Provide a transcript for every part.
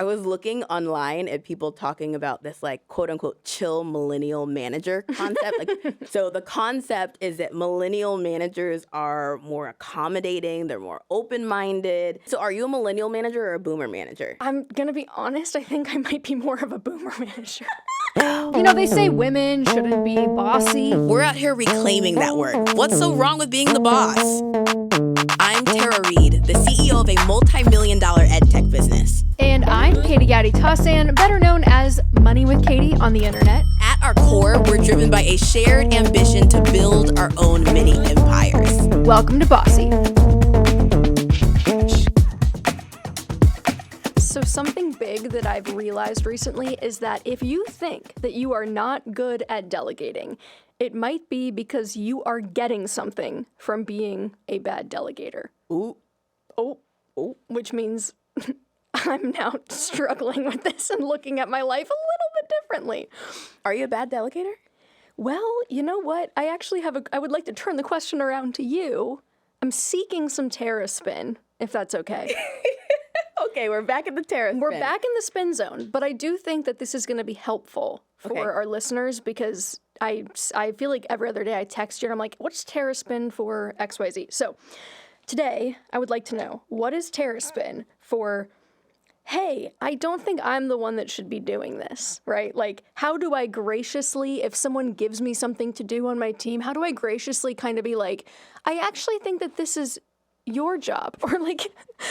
I was looking online at people talking about this like quote unquote chill millennial manager concept. So the concept is that millennial managers are more accommodating, they're more open-minded. So are you a millennial manager or a boomer manager? I'm going to be honest, I think I might be more of a boomer manager. You know, they say women shouldn't be bossy. We're out here reclaiming that word. What's so wrong with being the boss? I'm Tara Reid, the CEO of a multi-million-dollar ed tech business. And I'm Katie Gatti-Tassan, better known as Money with Katie on the internet. At our core, we're driven by a shared ambition to build our own mini empires. Welcome to Bossy. So something big that I've realized recently is that if you think that you are not good at delegating, it might be because you are getting something from being a bad delegator. Ooh. Oh, which means I'm now struggling with this and looking at my life a little bit differently. Are you a bad delegator? Well, you know what? I actually I would like to turn the question around to you. I'm seeking some Tara spin, if that's okay. Okay, we're back in the Tara spin. We're back in the spin zone, but I do think that this is going to be helpful for our listeners because I feel like every other day I text you and I'm like, what's Tara spin for XYZ? So today I would like to know, what is Tara spin for, hey, I don't think I'm the one that should be doing this, right? Like, how do I graciously, if someone gives me something to do on my team, how do I graciously kind of be like, I actually think that this is your job, or like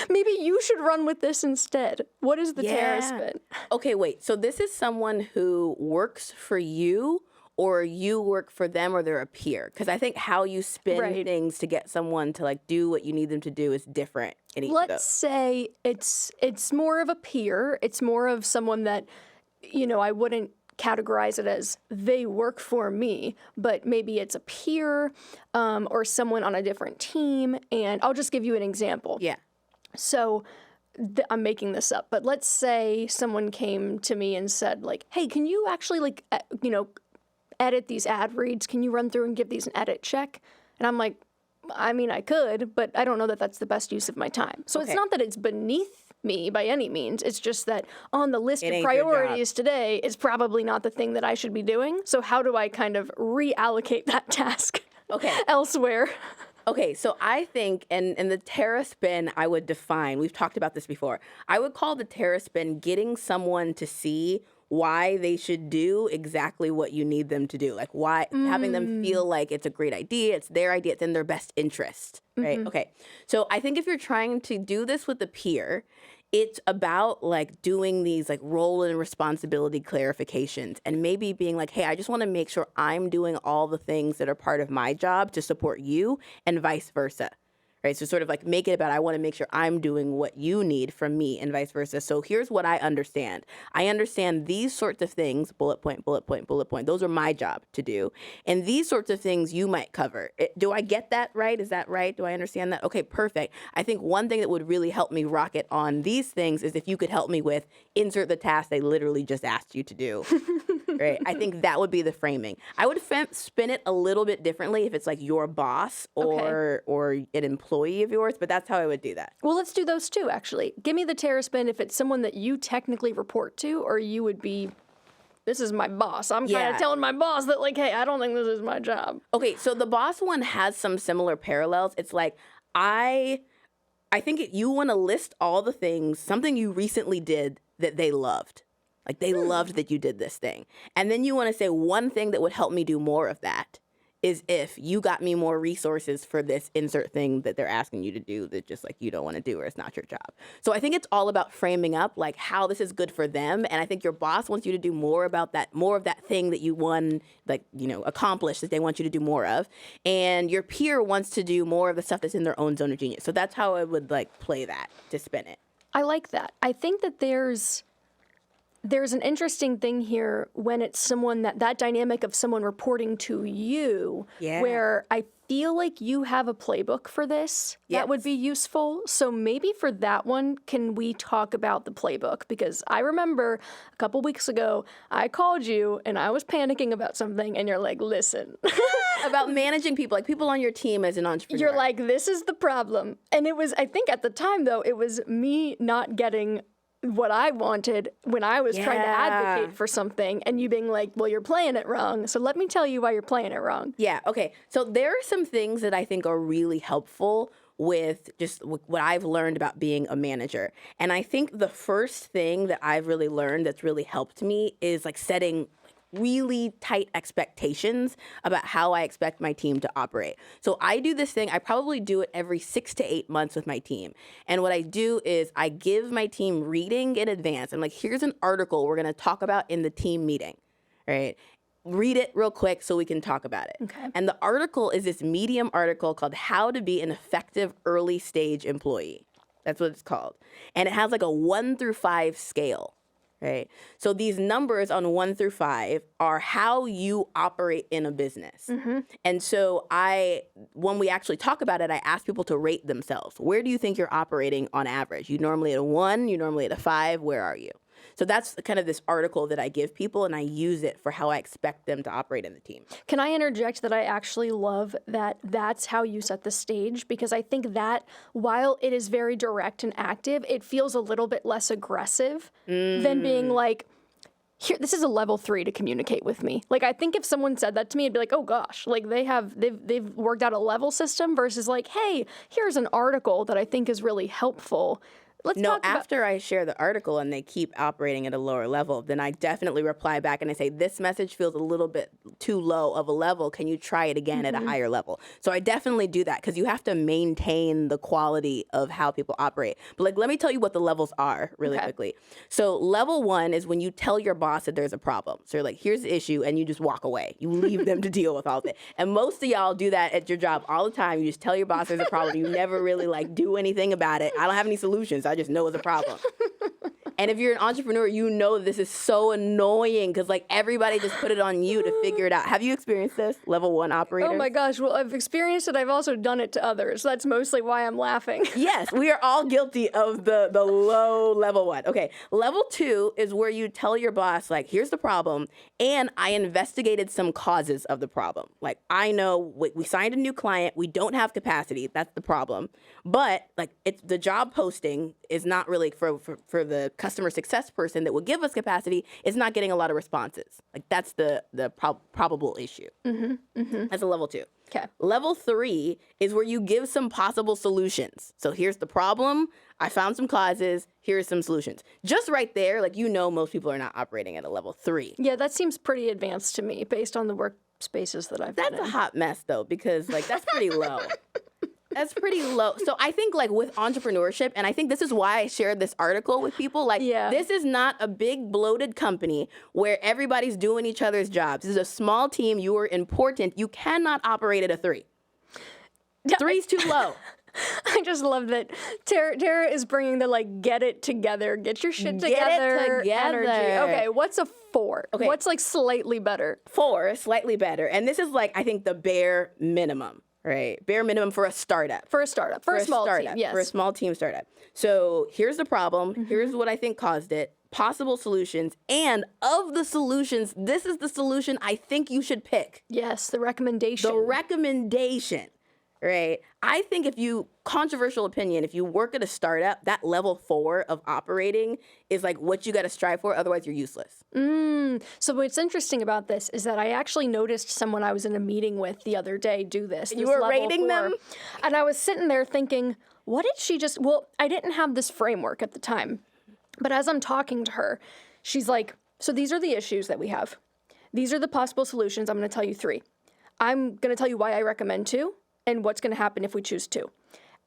maybe you should run with this instead. What is the Tara spin? Okay, wait. So this is someone who works for you, or you work for them, or they're a peer? Because I think how you spin things to get someone to like do what you need them to do is different in each of those. Let's say it's more of a peer. It's more of someone that, you know, I wouldn't categorize it as they work for me, but maybe it's a peer or someone on a different team. And I'll just give you an example. Yeah. So I'm making this up, but let's say someone came to me and said like, hey, can you actually like, edit these ad reads? Can you run through and give these an edit check? And I'm like, I mean, I could, but I don't know that that's the best use of my time. So It's not that it's beneath me by any means. It's just that on the list of priorities today is probably not the thing that I should be doing. So how do I kind of reallocate that task elsewhere? Okay, so I think, and the Tara spin I would define, we've talked about this before, I would call the Tara spin getting someone to see why they should do exactly what you need them to do. Like having them feel like it's a great idea, it's their idea, it's in their best interest, right? Mm-hmm. Okay, so I think if you're trying to do this with a peer, it's about like doing these like role and responsibility clarifications and maybe being like, hey, I just want to make sure I'm doing all the things that are part of my job to support you and vice versa. Right? So sort of like make it about, I want to make sure I'm doing what you need from me and vice versa. So here's what I understand. I understand these sorts of things, bullet point, bullet point, bullet point. Those are my job to do. And these sorts of things you might cover. Do I get that right? Is that right? Do I understand that? Okay, perfect. I think one thing that would really help me rocket on these things is if you could help me with insert the task they literally just asked you to do. Right? I think that would be the framing. I would spin it a little bit differently if it's like your boss or an employee of yours, but that's how I would do that. Well, let's do those too, actually. Give me the Tara spin if it's someone that you technically report to, or you would be, this is my boss. I'm kind of telling my boss that like, hey, I don't think this is my job. Okay, so the boss one has some similar parallels. It's like, I think you want to list all the things, something you recently did that they loved. Like they loved that you did this thing. And then you want to say one thing that would help me do more of that is if you got me more resources for this insert thing that they're asking you to do that just like you don't want to do or it's not your job. So I think it's all about framing up like how this is good for them. And I think your boss wants you to do more of that thing that you accomplished that they want you to do more of. And your peer wants to do more of the stuff that's in their own zone of genius. So that's how I would like play that to spin it. I like that. I think that there's an interesting thing here when it's someone that dynamic of someone reporting to you, where I feel like you have a playbook for this that would be useful. So maybe for that one, can we talk about the playbook? Because I remember a couple weeks ago, I called you and I was panicking about something and you're like, listen. About managing people, like people on your team as an entrepreneur. You're like, this is the problem. And it was, I think at the time though, it was me not getting what I wanted when I was trying to advocate for something, and you being like, well, you're playing it wrong. So let me tell you why you're playing it wrong. Yeah, okay. So there are some things that I think are really helpful with just what I've learned about being a manager. And I think the first thing that I've really learned that's really helped me is like setting really tight expectations about how I expect my team to operate. So I do this thing, I probably do it every 6 to 8 months with my team. And what I do is I give my team reading in advance. I'm like, here's an article we're going to talk about in the team meeting, right? Read it real quick so we can talk about it. Okay. And the article is this Medium article called How to Be an Effective Early Stage Employee. That's what it's called. And it has like a 1 through 5 scale. Right. So these numbers on 1 through 5 are how you operate in a business. Mm-hmm. And so when we actually talk about it, I ask people to rate themselves. Where do you think you're operating on average? You normally at a 1, you normally at a 5. Where are you? So that's kind of this article that I give people, and I use it for how I expect them to operate in the team. Can I interject that I actually love that that's how you set the stage? Because I think that while it is very direct and active, it feels a little bit less aggressive than being like, here, this is a level 3 to communicate with me. Like, I think if someone said that to me, I'd be like, oh gosh, like they've worked out a level system versus like, hey, here's an article that I think is really helpful. After I share the article and they keep operating at a lower level, then I definitely reply back and I say, this message feels a little bit too low of a level. Can you try it again at a higher level? So I definitely do that because you have to maintain the quality of how people operate. But like, let me tell you what the levels are really quickly. So level 1 is when you tell your boss that there's a problem. So you're like, here's the issue, and you just walk away. You leave them to deal with all of it. And most of y'all do that at your job all the time. You just tell your boss there's a problem. You never really like do anything about it. I don't have any solutions. I just know it's a problem. And if you're an entrepreneur, you know this is so annoying because like everybody just put it on you to figure it out. Have you experienced this? Level 1 operators? Oh my gosh. Well, I've experienced it. I've also done it to others. That's mostly why I'm laughing. Yes, we are all guilty of the low level 1. Okay, level 2 is where you tell your boss, like, here's the problem, and I investigated some causes of the problem. Like, I know we signed a new client, we don't have capacity, that's the problem. But like, it's the job posting is not really for the customer success person that will give us capacity. It's not getting a lot of responses. Like, that's the probable issue. That's a level 2. Okay. Level 3 is where you give some possible solutions. So here's the problem. I found some causes. Here's some solutions. Just right there, like, you know, most people are not operating at a level 3. Yeah, that seems pretty advanced to me based on the workspaces that I've been in. That's a hot mess, though, because like that's pretty low. That's pretty low. So I think like with entrepreneurship, and I think this is why I shared this article with people, like this is not a big bloated company where everybody's doing each other's jobs. This is a small team. You are important. You cannot operate at a 3. 3's too low. I just love that Tara is bringing the like get it together, get your shit together, energy. Okay, what's a 4? Okay. What's like slightly better? 4, slightly better. And this is like, I think the bare minimum. Right. Bare minimum for a startup. For a startup. For a small team, yes. For a small team startup. So here's the problem. Here's what I think caused it. Possible solutions. And of the solutions, this is the solution I think you should pick. Yes, the recommendation. The recommendation. Right. I think controversial opinion, if you work at a startup, that level 4 of operating is like what you got to strive for. Otherwise, you're useless. So what's interesting about this is that I actually noticed someone I was in a meeting with the other day do this. You were rating them? And I was sitting there thinking, what did she just... Well, I didn't have this framework at the time. But as I'm talking to her, she's like, so these are the issues that we have. These are the possible solutions. I'm going to tell you 3. I'm going to tell you why I recommend 2. And what's going to happen if we choose 2.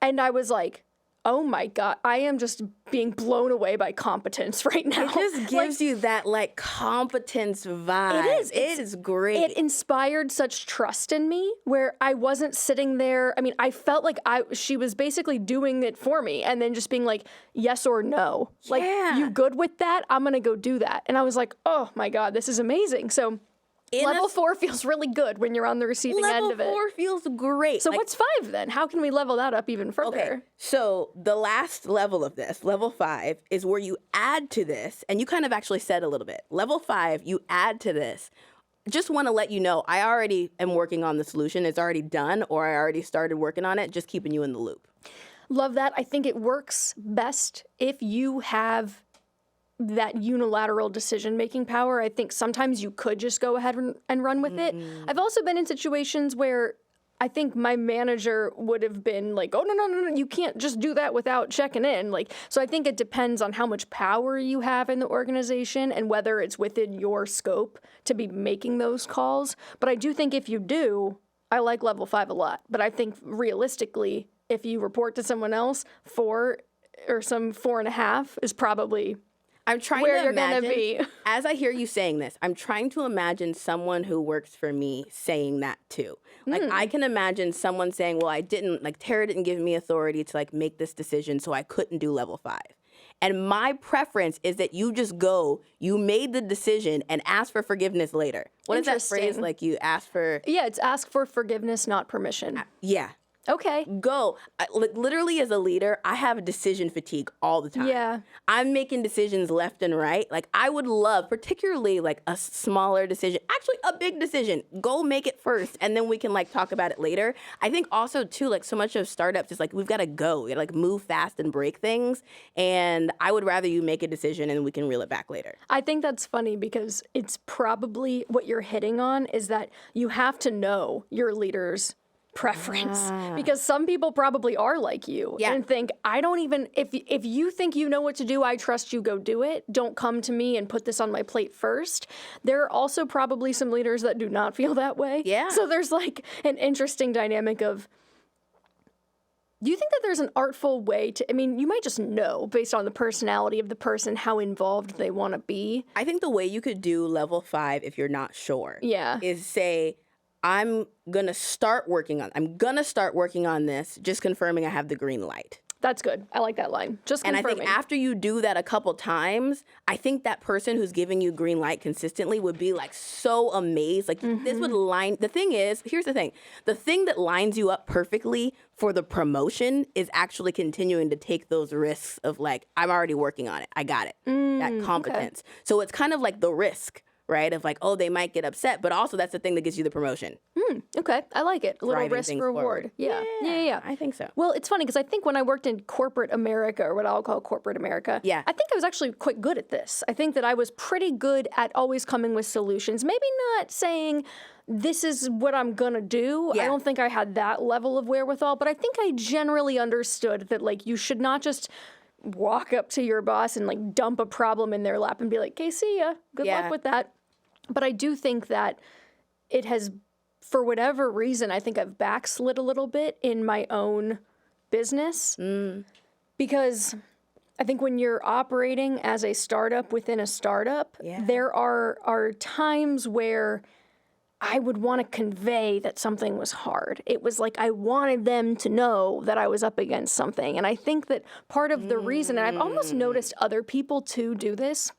And I was like, oh my God, I am just being blown away by competence right now. It just gives you that like competence vibe. It is great. It inspired such trust in me where I wasn't sitting there. I mean, I felt like she was basically doing it for me and then just being like, yes or no. Yeah. Like, you good with that? I'm going to go do that. And I was like, oh my God, this is amazing. So level 4 feels really good when you're on the receiving end of it. Level 4 feels great. So what's 5 then? How can we level that up even further? Okay, so the last level of this, level 5, is where you add to this, and you kind of actually said a little bit. Level 5, you add to this. Just want to let you know, I already am working on the solution. It's already done, or I already started working on it, just keeping you in the loop. Love that. I think it works best if you have that unilateral decision-making power. I think sometimes you could just go ahead and run with it. I've also been in situations where I think my manager would have been like, oh, no, you can't just do that without checking in. Like, so I think it depends on how much power you have in the organization and whether it's within your scope to be making those calls. But I do think if you do, I like level 5 a lot. But I think realistically, if you report to someone else, 4 or some 4.5 is probably I'm trying where to you're imagine, gonna be. as I hear you saying this, I'm trying to imagine someone who works for me saying that too. Like, I can imagine someone saying, well, Tara didn't give me authority to like make this decision, so I couldn't do level 5. And my preference is that you just go, you made the decision and ask for forgiveness later. What is that phrase? Interesting. Like you ask for, Yeah, it's ask for forgiveness, not permission. yeah. Okay. Go. Literally, as a leader, I have decision fatigue all the time. Yeah. I'm making decisions left and right. Like, I would love, particularly like a smaller decision, actually a big decision, go make it first, and then we can like talk about it later. I think also too, like so much of startups is like, we've got to go. You gotta like move fast and break things. And I would rather you make a decision and we can reel it back later. I think that's funny because it's probably what you're hitting on is that you have to know your leader's preference because some people probably are like you and think I don't even if you think you know what to do, I trust you, go do it, don't come to me and put this on my plate first. There are also probably some leaders that do not feel that way, so there's like an interesting dynamic of, do you think that there's an artful way to, I mean, you might just know based on the personality of the person how involved they want to be. I think the way you could do level 5 if you're not sure is say, I'm gonna start working on this, just confirming I have the green light. That's good. I like that line. Just confirming. And I think after you do that a couple times, I think that person who's giving you green light consistently would be like so amazed. Like this would line, the thing is, here's the thing that lines you up perfectly for the promotion is actually continuing to take those risks of like, I'm already working on it. I got it. That competence. Okay. So it's kind of like the risk, right? Of like, oh, they might get upset, but also that's the thing that gets you the promotion. Okay, I like it. A little risk reward. Yeah, I think so. Well, it's funny because I think when I worked in corporate America, or what I'll call corporate America, I think I was actually quite good at this. I think that I was pretty good at always coming with solutions. Maybe not saying, this is what I'm gonna do. I don't think I had that level of wherewithal, but I think I generally understood that like you should not just walk up to your boss and like dump a problem in their lap and be like, okay, see ya. Good luck with that. But I do think that it has, for whatever reason, I think I've backslid a little bit in my own business because I think when you're operating as a startup within a startup, there are times where I would want to convey that something was hard. It was like I wanted them to know that I was up against something. And I think that part of the reason, and I've almost noticed other people too do this,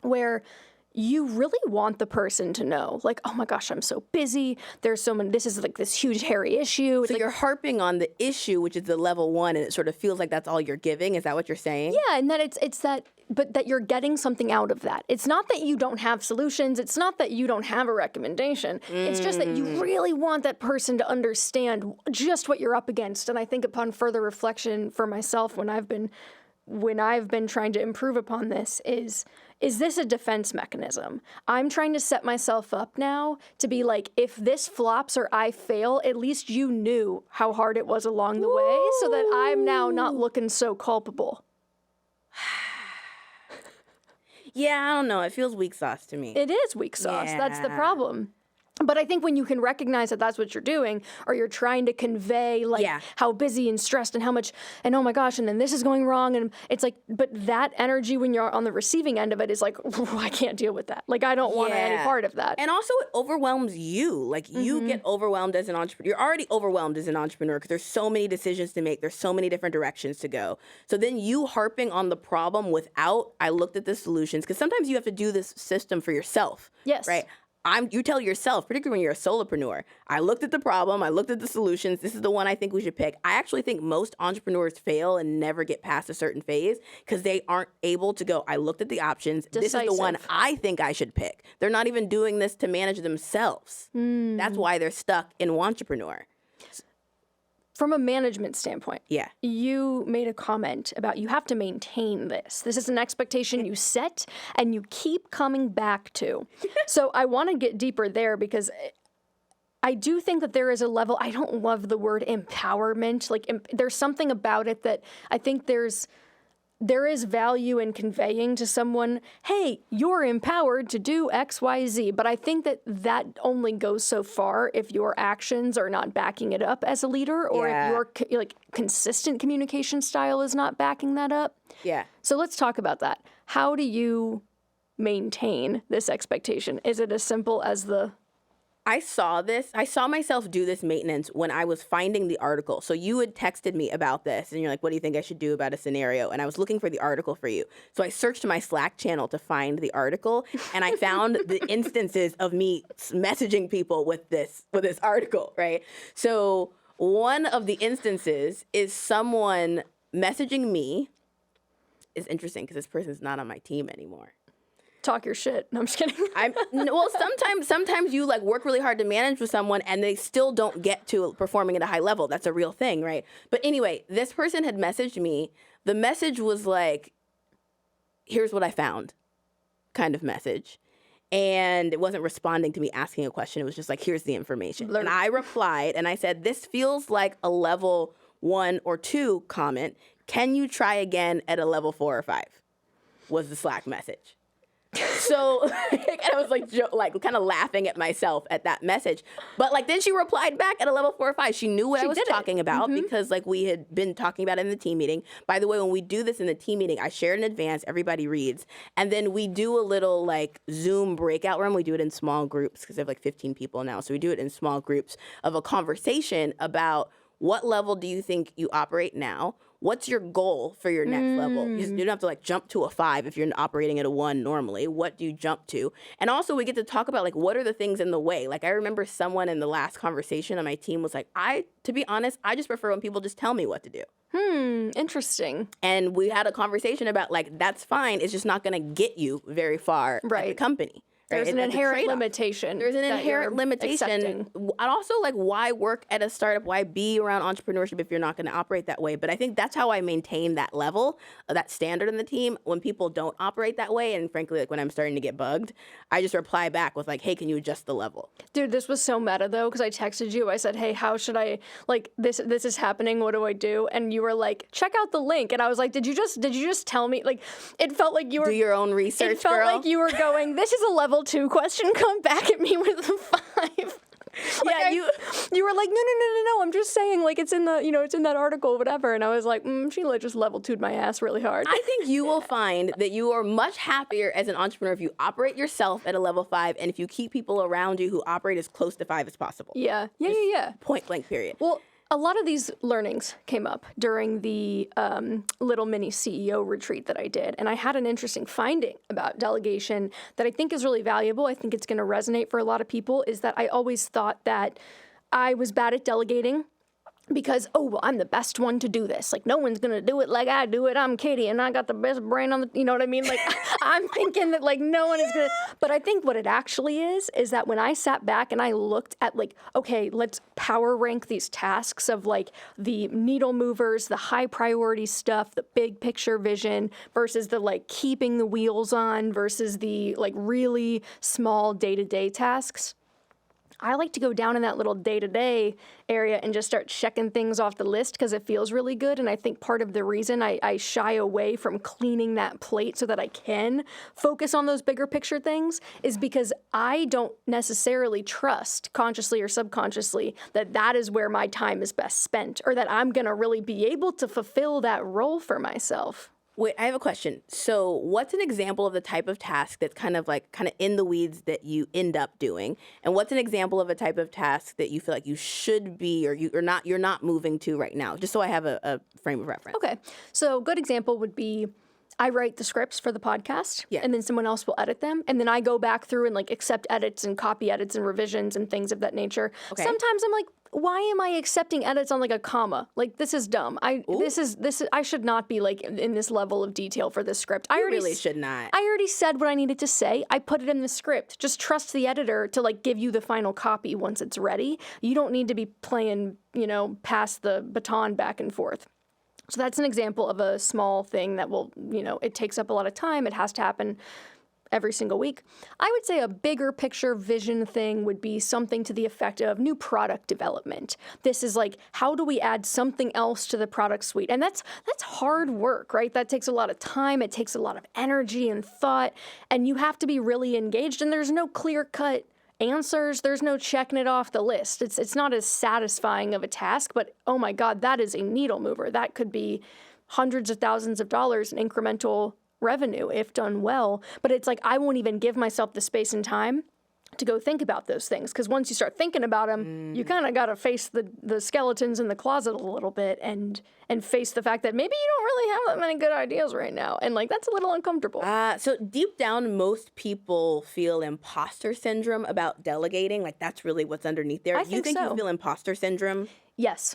where you really want the person to know, like, oh my gosh, I'm so busy. There's so many, this is like this huge hairy issue. It's so like, you're harping on the issue, which is the level 1, and it sort of feels like that's all you're giving. Is that what you're saying? Yeah, and that it's that, but that you're getting something out of that. It's not that you don't have solutions. It's not that you don't have a recommendation. It's just that you really want that person to understand just what you're up against. And I think upon further reflection for myself when I've been trying to improve upon this is this a defense mechanism? I'm trying to set myself up now to be like, if this flops or I fail, at least you knew how hard it was along the way so that I'm now not looking so culpable. Yeah, I don't know. It feels weak sauce to me. It is weak sauce. That's the problem. But I think when you can recognize that that's what you're doing, or you're trying to convey like how busy and stressed and how much, and oh my gosh, and then this is going wrong, and it's like, but that energy when you're on the receiving end of it is like, I can't deal with that. Like, I don't want any part of that. And also it overwhelms you. Like you get overwhelmed as an entrepreneur. You're already overwhelmed as an entrepreneur because there's so many decisions to make. There's so many different directions to go. So then you harping on the problem without, I looked at the solutions, because sometimes you have to do this system for yourself. Yes. Right? You tell yourself, particularly when you're a solopreneur, I looked at the problem, I looked at the solutions, this is the one I think we should pick. I actually think most entrepreneurs fail and never get past a certain phase because they aren't able to go, I looked at the options, this is the one I think I should pick. They're not even doing this to manage themselves. That's why they're stuck in entrepreneur. from a management standpoint, Yeah. you made a comment about you have to maintain this. This is an expectation you set and you keep coming back to. So I want to get deeper there because I do think that there is a level, I don't love the word empowerment. Like there's something about it that I think there is value in conveying to someone, hey, you're empowered to do X, Y, Z. But I think that only goes so far if your actions are not backing it up as a leader, or if your consistent communication style is not backing that up. Yeah. So let's talk about that. How do you maintain this expectation? Is it as simple as I saw myself do this maintenance when I was finding the article. So you had texted me about this and you're like, what do you think I should do about a scenario? And I was looking for the article for you. So I searched my Slack channel to find the article and I found the instances of me messaging people with this article, right? So one of the instances is someone messaging me. It's interesting because this person's not on my team anymore. talk your shit? No, I'm just kidding. Well, sometimes you like work really hard to manage with someone and they still don't get to performing at a high level. That's a real thing, right? But anyway, this person had messaged me. The message was like, here's what I found kind of message. And it wasn't responding to me asking a question. It was just like, here's the information. And I replied and I said, this feels like a level 1 or 2 comment. Can you try again at a level 4 or 5? Was the Slack message. So and I was like kind of laughing at myself at that message. But like then she replied back at a level 4 or 5. She knew what I was talking about because like we had been talking about it in the team meeting. By the way, when we do this in the team meeting, I share it in advance, everybody reads. And then we do a little like Zoom breakout room. We do it in small groups because I have like 15 people now. So we do it in small groups of a conversation about what level do you think you operate now? What's your goal for your next level? You don't have to like jump to a 5 if you're operating at a 1 normally. What do you jump to? And also we get to talk about like what are the things in the way? Like I remember someone in the last conversation on my team was like, to be honest, I just prefer when people just tell me what to do. Interesting. And we had a conversation about like, that's fine. It's just not going to get you very far at the company. Right? There's an inherent limitation. There's an inherent limitation. Accepting. And also, like, why work at a startup? Why be around entrepreneurship if you're not going to operate that way? But I think that's how I maintain that level, that standard in the team. When people don't operate that way, and frankly, like when I'm starting to get bugged, I just reply back with like, hey, can you adjust the level? Dude, this was so meta though, because I texted you. I said, hey, how should I, like, this is happening. What do I do? And you were like, check out the link. And I was like, did you just tell me? Like, it felt like you were... Do your own research, It felt like you were going, this is a level 2 question. Come back at me with a 5. Yeah, you were like, no. I'm just saying, like, it's in the, it's in that article, whatever. And I was like, she just level 2'd my ass really hard. I think you will find that you are much happier as an entrepreneur if you operate yourself at a level 5 and if you keep people around you who operate as close to 5 as possible. Yeah. Point blank, period. Well, a lot of these learnings came up during the little mini CEO retreat that I did. And I had an interesting finding about delegation that I think is really valuable. I think it's going to resonate for a lot of people, is that I always thought that I was bad at delegating because, I'm the best one to do this. Like, no one's going to do it like I do it. I'm Katie, and I got the best brain on the, you know what I mean? Like, I'm thinking that, like, no one is going to. But I think what it actually is that when I sat back and I looked at, like, okay, let's power rank these tasks of, like, the needle movers, the high priority stuff, the big picture vision versus the, like, keeping the wheels on versus the, like, really small day-to-day tasks. I like to go down in that little day-to-day area and just start checking things off the list because it feels really good. And I think part of the reason I shy away from cleaning that plate so that I can focus on those bigger picture things is because I don't necessarily trust, consciously or subconsciously, that is where my time is best spent or that I'm going to really be able to fulfill that role for myself. Wait, I have a question. So what's an example of the type of task that's kind of in the weeds that you end up doing? And what's an example of a type of task that you feel like you should be or you're not moving to right now? Just so I have a frame of reference. Okay. So a good example would be I write the scripts for the podcast, and then someone else will edit them, and then I go back through and like accept edits and copy edits and revisions and things of that nature. Okay. Sometimes I'm like, why am I accepting edits on like a comma? Like, this is dumb. I should not be like in this level of detail for this script. You really should not. I already said what I needed to say. I put it in the script. Just trust the editor to like give you the final copy once it's ready. You don't need to be playing, pass the baton back and forth. So that's an example of a small thing that will, it takes up a lot of time. It has to happen every single week. I would say a bigger picture vision thing would be something to the effect of new product development. This is like, how do we add something else to the product suite? And that's hard work, right? That takes a lot of time. It takes a lot of energy and thought, and you have to be really engaged, and there's no clear-cut answers. There's no checking it off the list. It's not as satisfying of a task, but oh my God, that is a needle mover. That could be hundreds of thousands of dollars in incremental revenue if done well. But it's like, I won't even give myself the space and time to go think about those things, because once you start thinking about them, you kind of got to face the skeletons in the closet a little bit and face the fact that maybe you don't really have that many good ideas right now, and like that's a little uncomfortable. So deep down, most people feel imposter syndrome about delegating. Like, that's really what's underneath there. You think so. You feel imposter syndrome? Yes.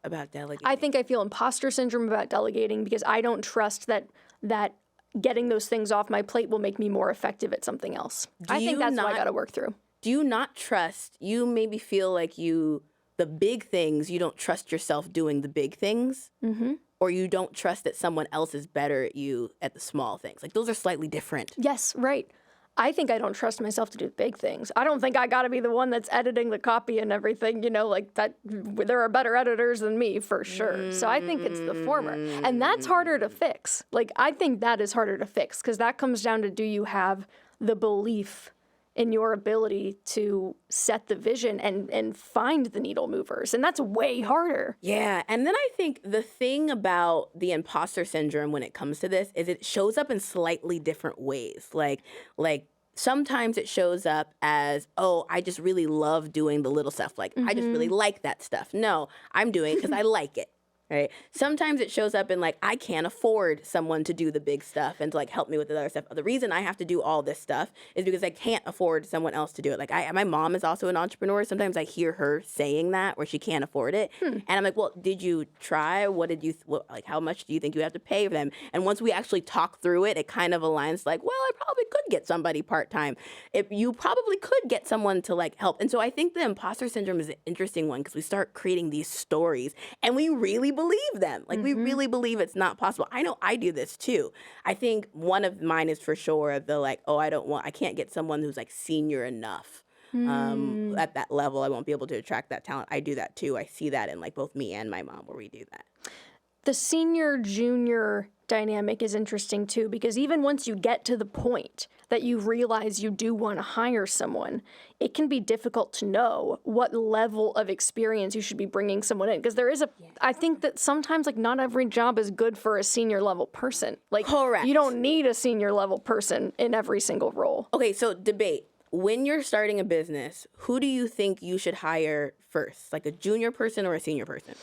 About delegating? I think I feel imposter syndrome about delegating because I don't trust that getting those things off my plate will make me more effective at something else. I think that's what I got to work through. Do you not trust, you maybe feel like the big things, you don't trust yourself doing the big things? Mm-hmm. Or you don't trust that someone else is better at you at the small things? Like, those are slightly different. Yes, right. I think I don't trust myself to do big things. I don't think I got to be the one that's editing the copy and everything, like that. There are better editors than me for sure. So I think it's the former. And that's harder to fix. Like, I think that is harder to fix because that comes down to, do you have the belief in your ability to set the vision and find the needle movers? And that's way harder. Yeah. And then I think the thing about the imposter syndrome when it comes to this is it shows up in slightly different ways. Like sometimes it shows up as, oh, I just really love doing the little stuff. Like, I just really like that stuff. No, I'm doing it because I like it. Right. Sometimes it shows up in like, I can't afford someone to do the big stuff and to like help me with the other stuff. The reason I have to do all this stuff is because I can't afford someone else to do it. Like, my mom is also an entrepreneur. Sometimes I hear her saying that where she can't afford it. And I'm like, well, did you try? What did you, how much do you think you have to pay for them? And once we actually talk through it, it kind of aligns like, well, I probably could get somebody part-time. If you probably could get someone to like help. And so I think the imposter syndrome is an interesting one because we start creating these stories and we really believe them. Like, we really believe it's not possible. I know I do this too. I think one of mine is for sure the like, oh, I can't get someone who's like senior enough at that level. I won't be able to attract that talent. I do that too. I see that in like both me and my mom where we do that. The senior junior dynamic is interesting too, because even once you get to the point that you realize you do want to hire someone, it can be difficult to know what level of experience you should be bringing someone in. Because I think that sometimes like not every job is good for a senior level person. Like, correct. You don't need a senior level person in every single role. Okay, so debate. When you're starting a business, who do you think you should hire first? Like a junior person or a senior person?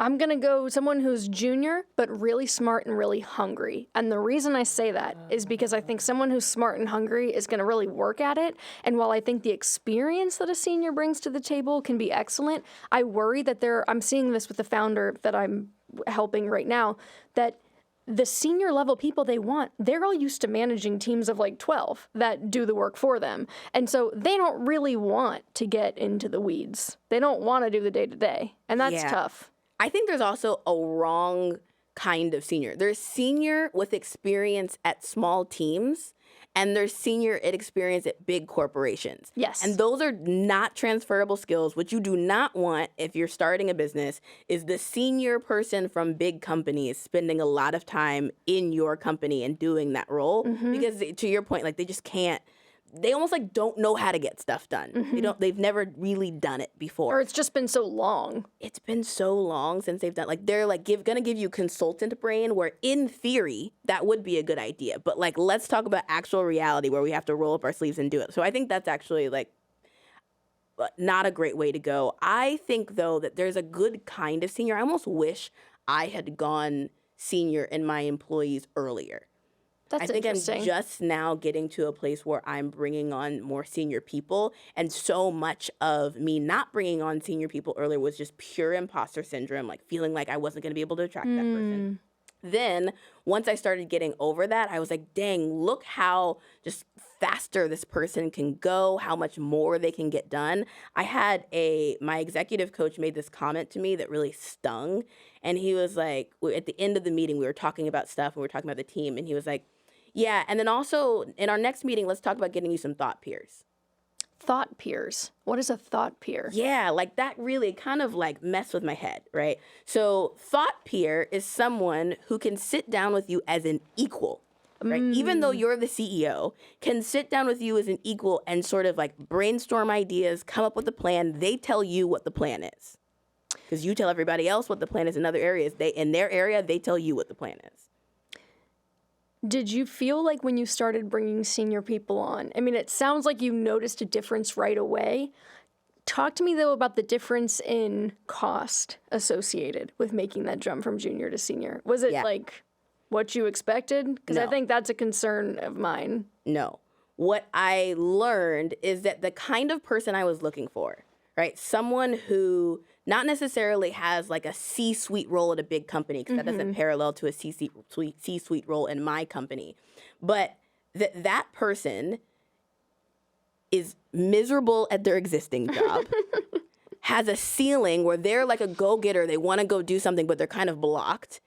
I'm going to go someone who's junior, but really smart and really hungry. And the reason I say that is because I think someone who's smart and hungry is going to really work at it. And while I think the experience that a senior brings to the table can be excellent, I worry that I'm seeing this with the founder that I'm helping right now, that the senior level people they want, they're all used to managing teams of like 12 that do the work for them. And so they don't really want to get into the weeds. They don't want to do the day-to-day. And that's tough. I think there's also a wrong kind of senior. There's senior with experience at small teams, and there's senior experience at big corporations. Yes. And those are not transferable skills. What you do not want if you're starting a business is the senior person from big companies spending a lot of time in your company and doing that role. Because to your point, like, they just can't. They almost like don't know how to get stuff done. They've never really done it before. Or it's just been so long. It's been so long since they've done, like, they're like gonna give you consultant brain, where in theory that would be a good idea. But like, let's talk about actual reality where we have to roll up our sleeves and do it. So I think that's actually like not a great way to go. I think though that there's a good kind of senior. I almost wish I had gone senior in my employees earlier. That's I think I'm interesting. just now getting to a place where I'm bringing on more senior people. And so much of me not bringing on senior people earlier was just pure imposter syndrome, like feeling like I wasn't going to be able to attract that person. Then once I started getting over that, I was like, dang, look how just faster this person can go, how much more they can get done. My executive coach made this comment to me that really stung. And he was like, at the end of the meeting, we were talking about stuff and we were talking about the team. And he was like, yeah, and then also in our next meeting, let's talk about getting you some thought peers. Thought peers. What is a thought peer? Yeah, like that really kind of like messed with my head, right? So, thought peer is someone who can sit down with you as an equal, right? Even though you're the CEO, can sit down with you as an equal and sort of like brainstorm ideas, come up with a plan. They tell you what the plan is. Because you tell everybody else what the plan is in other areas. In their area, they tell you what the plan is. Did you feel like when you started bringing senior people on, I mean, it sounds like you noticed a difference right away. Talk to me, though, about the difference in cost associated with making that jump from junior to senior. Was it like what you expected? Because I think that's a concern of mine. No. What I learned is that the kind of person I was looking for, right? Someone who not necessarily has like a C-suite role at a big company, because that doesn't parallel to a C-suite role in my company, but that person is miserable at their existing job, has a ceiling where they're like a go-getter, they want to go do something, but they're kind of blocked.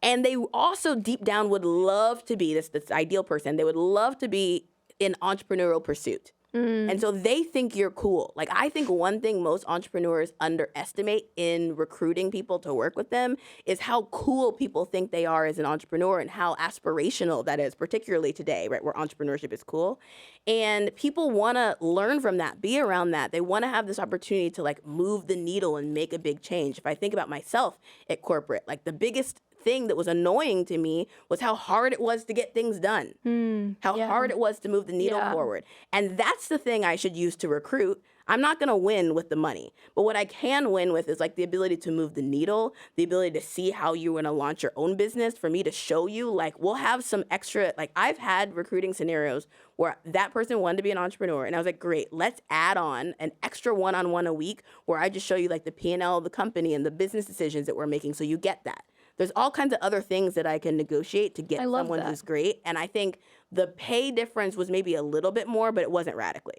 And they also deep down would love to be this ideal person. They would love to be in entrepreneurial pursuit. And so they think you're cool. Like, I think one thing most entrepreneurs underestimate in recruiting people to work with them is how cool people think they are as an entrepreneur and how aspirational that is, particularly today, right, where entrepreneurship is cool. And people want to learn from that, be around that. They want to have this opportunity to like move the needle and make a big change. If I think about myself at corporate, like the biggest thing that was annoying to me was how hard it was to get things done, how hard it was to move the needle forward. And that's the thing I should use to recruit. I'm not going to win with the money, but what I can win with is like the ability to move the needle, the ability to see how you're going to launch your own business, for me to show you, like, we'll have some extra, like I've had recruiting scenarios where that person wanted to be an entrepreneur and I was like, great, let's add on an extra one-on-one a week where I just show you like the P&L of the company and the business decisions that we're making, so you get that. There's all kinds of other things that I can negotiate to get someone who's great. And I think the pay difference was maybe a little bit more, but it wasn't radically.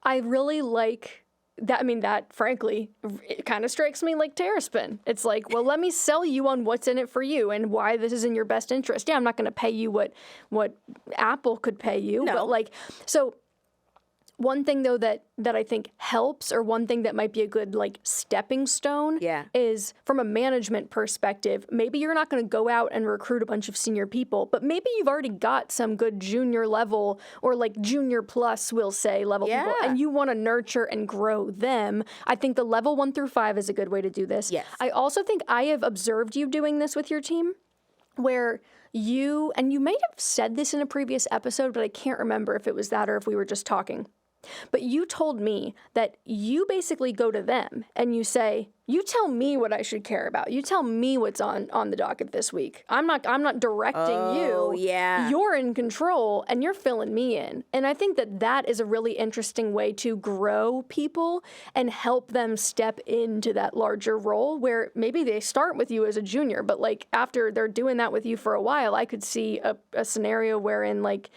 I really like that. I mean, that frankly, it kind of strikes me like Terraspin. It's like, well, let me sell you on what's in it for you and why this is in your best interest. Yeah, I'm not going to pay you what Apple could pay you. No. But like, so one thing, though, that I think helps, or one thing that might be a good, like, stepping stone is from a management perspective, maybe you're not going to go out and recruit a bunch of senior people, but maybe you've already got some good junior level or, like, junior plus, we'll say, level people, and you want to nurture and grow them. I think the level 1 through 5 is a good way to do this. Yes. I also think I have observed you doing this with your team, where you may have said this in a previous episode, but I can't remember if it was that or if we were just talking. But you told me that you basically go to them and you say, you tell me what I should care about. You tell me what's on the docket this week. I'm not directing you. Yeah. You're in control and you're filling me in. And I think that is a really interesting way to grow people and help them step into that larger role where maybe they start with you as a junior, but like after they're doing that with you for a while, I could see a scenario wherein like,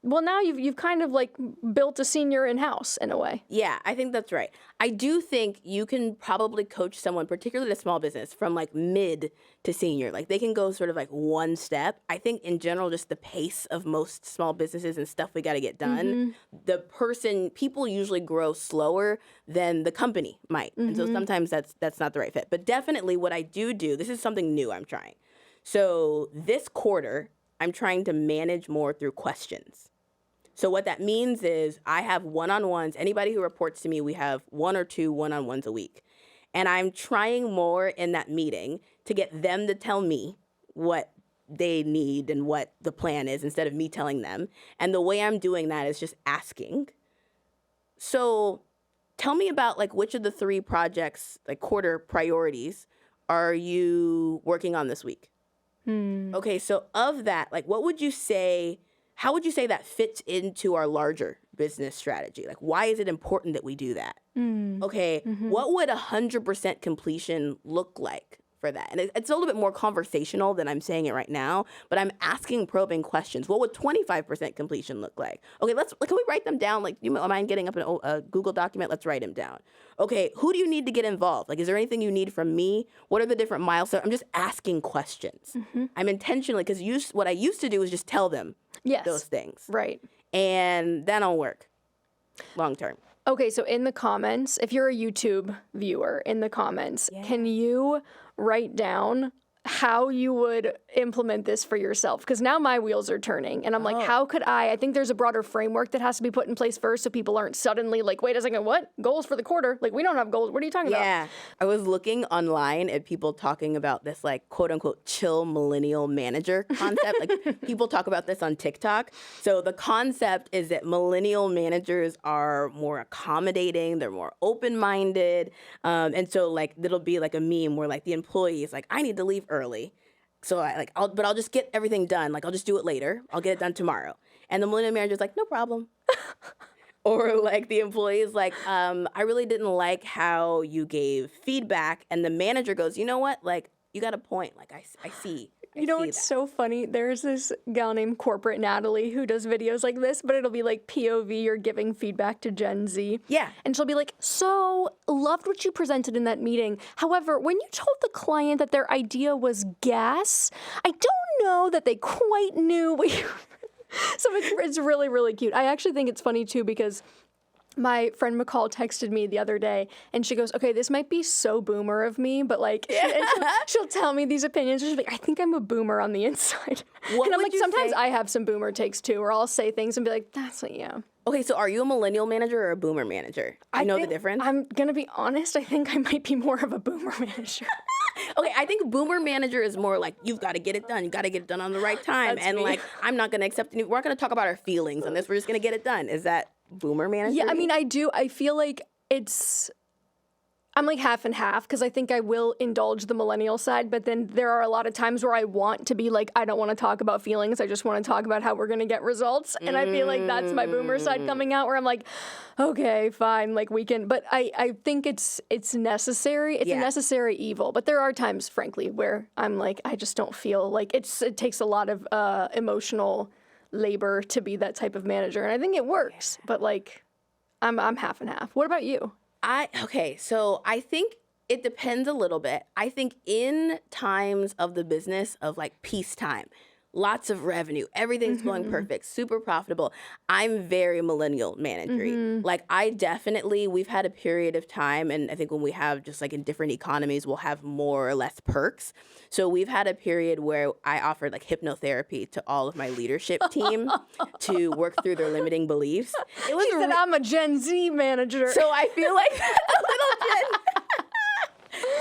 well, now you've kind of like built a senior in-house in a way. Yeah, I think that's right. I do think you can probably coach someone, particularly a small business, from like mid to senior. Like they can go sort of like one step. I think in general, just the pace of most small businesses and stuff we got to get done, people usually grow slower than the company might. And so sometimes that's not the right fit. But definitely what I do, this is something new I'm trying. So this quarter, I'm trying to manage more through questions. So what that means is I have one-on-ones. Anybody who reports to me, we have 1 or 2 one-on-ones a week. And I'm trying more in that meeting to get them to tell me what they need and what the plan is instead of me telling them. And the way I'm doing that is just asking. So tell me about like which of the 3 projects, like quarter priorities, are you working on this week? Okay, so of that, like what would you say, how would you say that fits into our larger business strategy? Like why is it important that we do that? Okay, what would 100% completion look like for that? And it's a little bit more conversational than I'm saying it right now, but I'm asking probing questions. What would 25% completion look like? Okay, can we write them down? Like, you mind getting up a Google document? Let's write them down. Okay, who do you need to get involved? Like, is there anything you need from me? What are the different milestones? I'm just asking questions. I'm intentionally, because what I used to do was just tell them those things. Right. And that don't work long term. Okay, so in the comments, if you're a YouTube viewer, in the comments, can you write down how you would implement this for yourself? Because now my wheels are turning, and I'm like, how could I think there's a broader framework that has to be put in place first so people aren't suddenly like, wait a second, what? Goals for the quarter? Like, we don't have goals. What are you talking about? Yeah. I was looking online at people talking about this, like, quote unquote, chill millennial manager concept. Like, people talk about this on TikTok. So the concept is that millennial managers are more accommodating, they're more open-minded. And so, like, it'll be like a meme where, like, the employee is like, I need to leave early. So I'll just get everything done. Like, I'll just do it later. I'll get it done tomorrow. And the millennial manager's like, no problem. Or like the employee is like, I really didn't like how you gave feedback. And the manager goes, you know what? Like, you got a point. Like, I see. You know, it's so funny. There's this gal named Corporate Natalie who does videos like this, but it'll be like POV or giving feedback to Gen Z. Yeah. And she'll be like, so loved what you presented in that meeting. However, when you told the client that their idea was gas, I don't know that they quite knew what you... So it's really, really cute. I actually think it's funny too because my friend McCall texted me the other day, and she goes, okay, this might be so boomer of me, but like, she'll tell me these opinions. She'll be like, I think I'm a boomer on the inside. And I'm like, sometimes I have some boomer takes too, or I'll say things and be like, that's what, yeah. Okay, so are you a millennial manager or a boomer manager? I know the difference. I'm going to be honest, I think I might be more of a boomer manager. Okay, I think boomer manager is more like, you've got to get it done. You got to get it done on the right time. That's and me. Like, I'm not going to accept we're not going to talk about our feelings on this. We're just going to get it done. Is that boomer manager? Yeah, I mean, I feel like I'm like half and half because I think I will indulge the millennial side, but then there are a lot of times where I want to be like, I don't want to talk about feelings. I just want to talk about how we're going to get results. And I feel like that's my boomer side coming out where I'm like, okay, fine, like we can, but I think it's necessary. It's a necessary evil. But there are times, frankly, where I'm like, I just don't feel like it takes a lot of emotional labor to be that type of manager. And I think it works, but like I'm half and half. What about you? Okay, so I think it depends a little bit. I think in times of the business of like peacetime, lots of revenue, everything's going perfect, super profitable, I'm very millennial managery. Like we've had a period of time, and I think when we have just like in different economies, we'll have more or less perks. So we've had a period where I offered like hypnotherapy to all of my leadership team to work through their limiting beliefs. It was She said, I'm a Gen Z manager. so I feel like that's a little Gen.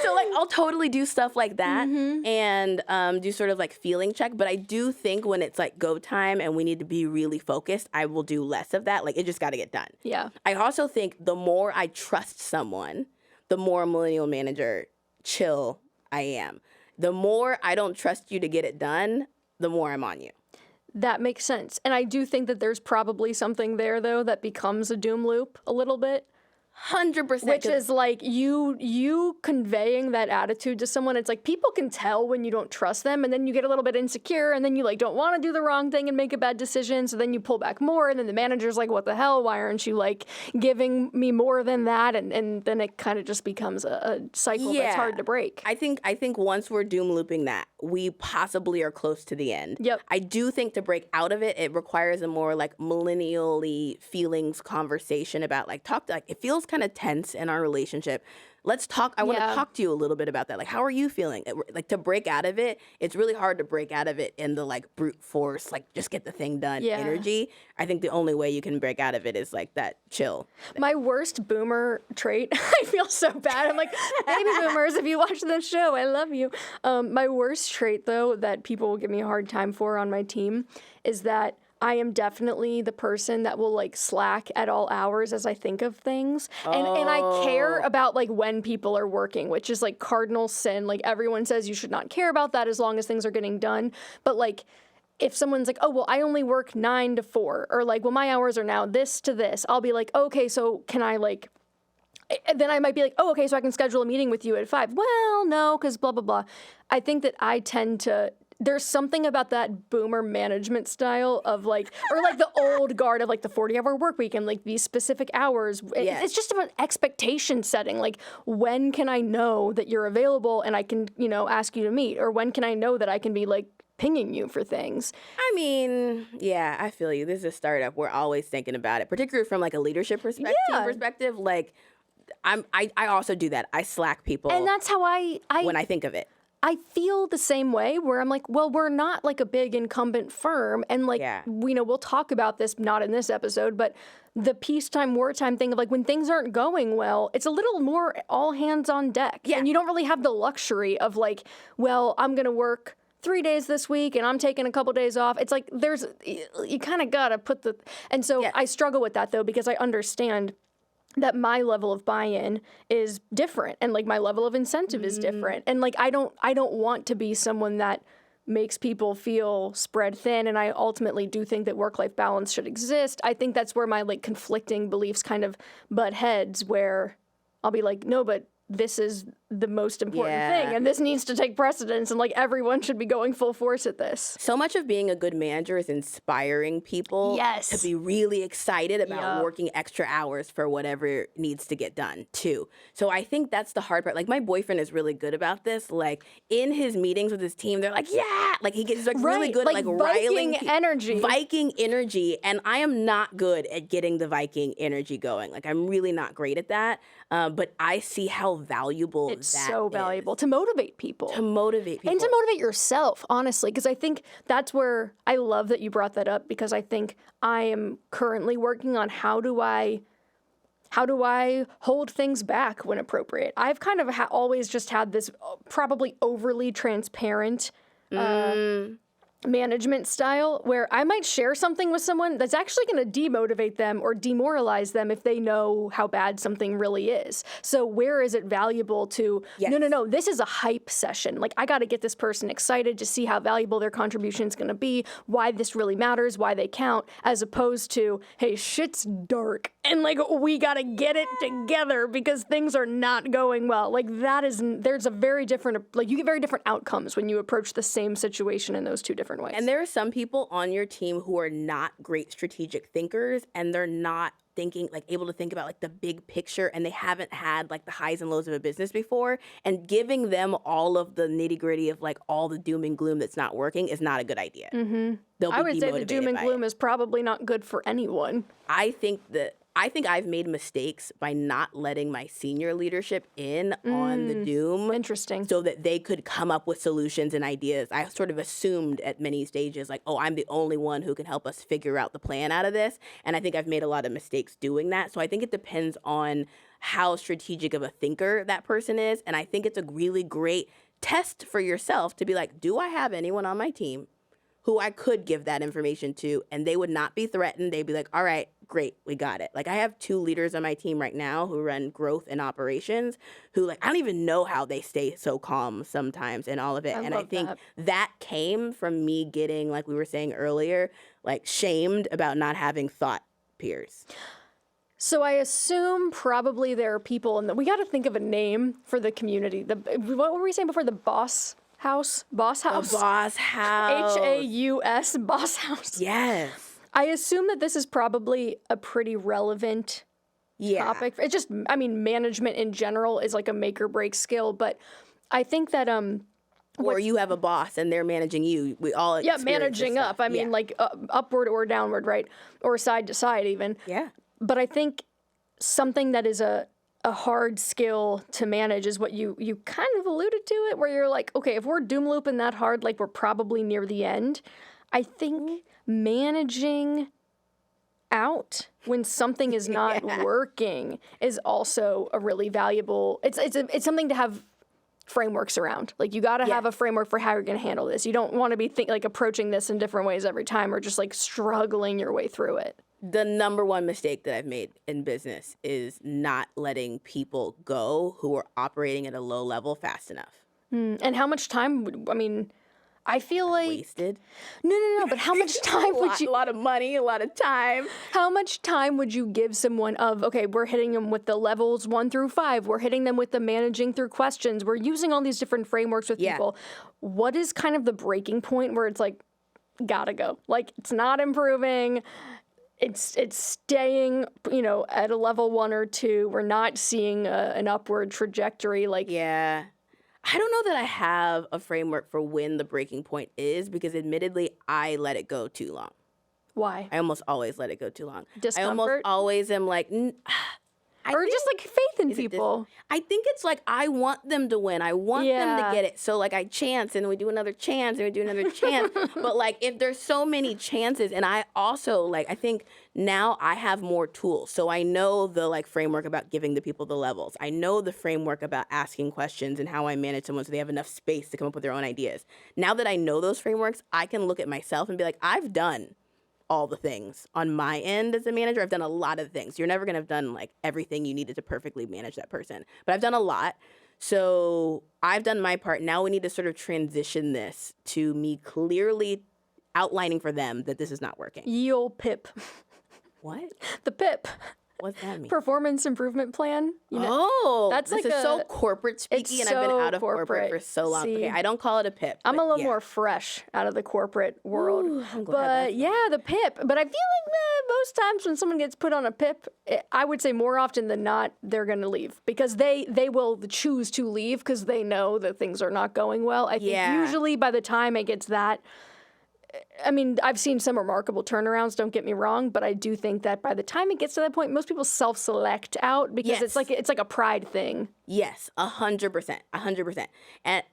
So like I'll totally do stuff like that and do sort of like feeling check. But I do think when it's like go time and we need to be really focused, I will do less of that. Like it just got to get done. Yeah. I also think the more I trust someone, the more millennial manager chill I am. The more I don't trust you to get it done, the more I'm on you. That makes sense. And I do think that there's probably something there, though, that becomes a doom loop a little bit. 100%. Which is like you conveying that attitude to someone. It's like people can tell when you don't trust them, and then you get a little bit insecure, and then you like don't want to do the wrong thing and make a bad decision, so then you pull back more, and then the manager's like, what the hell, why aren't you like giving me more than that? And then it kind of just becomes a cycle that's hard to break. I think once we're doom looping that, we possibly are close to the end. Yep. I do think to break out of it, it requires a more like millennial-y feelings conversation about like it feels kind of tense in our relationship. Let's talk. I want to talk to you a little bit about that. Like, how are you feeling? Like to break out of it, it's really hard to break out of it in the like brute force, like just get the thing done energy. I think the only way you can break out of it is like that chill. My worst boomer trait, I feel so bad. I'm like, baby boomers, if you watch this show, I love you. My worst trait, though, that people will give me a hard time for on my team is that I am definitely the person that will like slack at all hours as I think of things. And I care about like when people are working, which is like cardinal sin. Like everyone says you should not care about that as long as things are getting done. But like if someone's like, oh, well, I only work 9 to 4, or like, well, my hours are now this to this, I'll be like, okay, so can I like, then I might be like, oh, okay, so I can schedule a meeting with you at 5. Well, no, because blah, blah, blah. I think that I tend to, there's something about that boomer management style of like, or like the old guard of like the 40-hour work week and like these specific hours. Yes. It's just about expectation setting. Like, when can I know that you're available and I can, you know, ask you to meet? Or when can I know that I can be like pinging you for things? I mean, yeah, I feel you. This is a startup. We're always thinking about it, particularly from like a leadership perspective. Yeah. Perspective. Like, I also do that. I slack people, And that's how when I think of it. I feel the same way where I'm like, well, we're not like a big incumbent firm. And like, you know, we'll talk about this, not in this episode, but the peacetime, wartime thing of like when things aren't going well, it's a little more all hands on deck. Yeah. And you don't really have the luxury of like, well, I'm going to work 3 days this week and I'm taking a couple days off. It's like you kind of got to put the, and so I struggle with that though, because I understand that my level of buy-in is different and like my level of incentive is different. And like I don't want to be someone that makes people feel spread thin, and I ultimately do think that work-life balance should exist. I think that's where my like conflicting beliefs kind of butt heads, where I'll be like, no, but this is the most important thing and this needs to take precedence and like everyone should be going full force at this. So much of being a good manager is inspiring people to be really excited about working extra hours for whatever needs to get done too. So I think that's the hard part. Like my boyfriend is really good about this. Like in his meetings with his team, they're like, yeah, like he gets like really good at like riling Viking energy. And I am not good at getting the Viking energy going. Like I'm really not great at that. But I see how valuable it's so valuable to motivate people. And to motivate yourself, honestly, because I think that's where I love that you brought that up, because I think I am currently working on how do I hold things back when appropriate. I've kind of always just had this probably overly transparent management style where I might share something with someone that's actually going to demotivate them or demoralize them if they know how bad something really is. So where is it valuable to, no, this is a hype session. Like I got to get this person excited to see how valuable their contribution is going to be, why this really matters, why they count, as opposed to, hey, shit's dark and like we got to get it together because things are not going well. Like there's a very different, like you get very different outcomes when you approach the same situation in those two different ways. And there are some people on your team who are not great strategic thinkers, and they're not able to think about like the big picture, and they haven't had like the highs and lows of a business before, and giving them all of the nitty gritty of like all the doom and gloom that's not working is not a good idea. I would say the doom and gloom is probably not good for anyone. I think I've made mistakes by not letting my senior leadership in on the doom. Interesting. So that they could come up with solutions and ideas. I sort of assumed at many stages, like, oh, I'm the only one who can help us figure out the plan out of this. And I think I've made a lot of mistakes doing that. So I think it depends on how strategic of a thinker that person is. And I think it's a really great test for yourself to be like, do I have anyone on my team who I could give that information to, and they would not be threatened? They'd be like, all right, great, we got it. Like I have 2 leaders on my team right now who run growth and operations who like, I don't even know how they stay so calm sometimes in all of it. And I think that came from me getting, like we were saying earlier, like shamed about not having thought peers. So I assume probably there are people, and we got to think of a name for the community. What were we saying before? The Boss House? Boss House? The Boss House. HAUS, Boss House. Yes. I assume that this is probably a pretty relevant topic. It's just, I mean, management in general is like a make or break skill, but I think that or you have a boss and they're managing you. We all managing up. I mean, like upward or downward, right? Or side to side even. Yeah. But I think something that is a hard skill to manage is what you kind of alluded to it, where you're like, okay, if we're doom looping that hard, like we're probably near the end. I think managing out when something is not working is also a really valuable. It's something to have frameworks around. Like, you got to have a framework for how you're going to handle this. You don't want to be approaching this in different ways every time or just like struggling your way through it. The number one mistake that I've made in business is not letting people go who are operating at a low level fast enough. And how much time I feel like Wasted. No, but how much time would you A lot of money, a lot of time. How much time would you give someone of, okay, we're hitting them with the levels 1 through 5, we're hitting them with the managing through questions, we're using all these different frameworks with people. What is kind of the breaking point where it's like, gotta go? Like, it's not improving. It's staying, at a level 1 or 2. We're not seeing an upward trajectory. Yeah. I don't know that I have a framework for when the breaking point is because admittedly, I let it go too long. Why? I almost always let it go too long. Discomfort? I almost always am like... or just like faith in people. I think it's like I want them to win. I want them to get it. So like I chance and we do another chance and we do another chance. But like if there's so many chances and I also like I think now I have more tools. So I know the like framework about giving the people the levels. I know the framework about asking questions and how I manage someone so they have enough space to come up with their own ideas. Now that I know those frameworks, I can look at myself and be like, I've done all the things on my end as a manager. I've done a lot of things. You're never going to have done like everything you needed to perfectly manage that person, but I've done a lot. So I've done my part. Now we need to sort of transition this to me clearly outlining for them that this is not working. You'll PIP. What? The PIP. What's that mean? Performance improvement plan. That's this is so corporate speaky, and I've been out of corporate for so long. See, okay, I don't call it a PIP. I'm a little more fresh out of the corporate world. Ooh, I'm glad the PIP. But I feel like most times when someone gets put on a PIP, I would say more often than not, they're going to leave because they will choose to leave because they know that things are not going well. I think usually by the time it gets that, I've seen some remarkable turnarounds, don't get me wrong, but I do think that by the time it gets to that point, most people self-select out because it's like a pride thing. Yes, 100%, 100%. And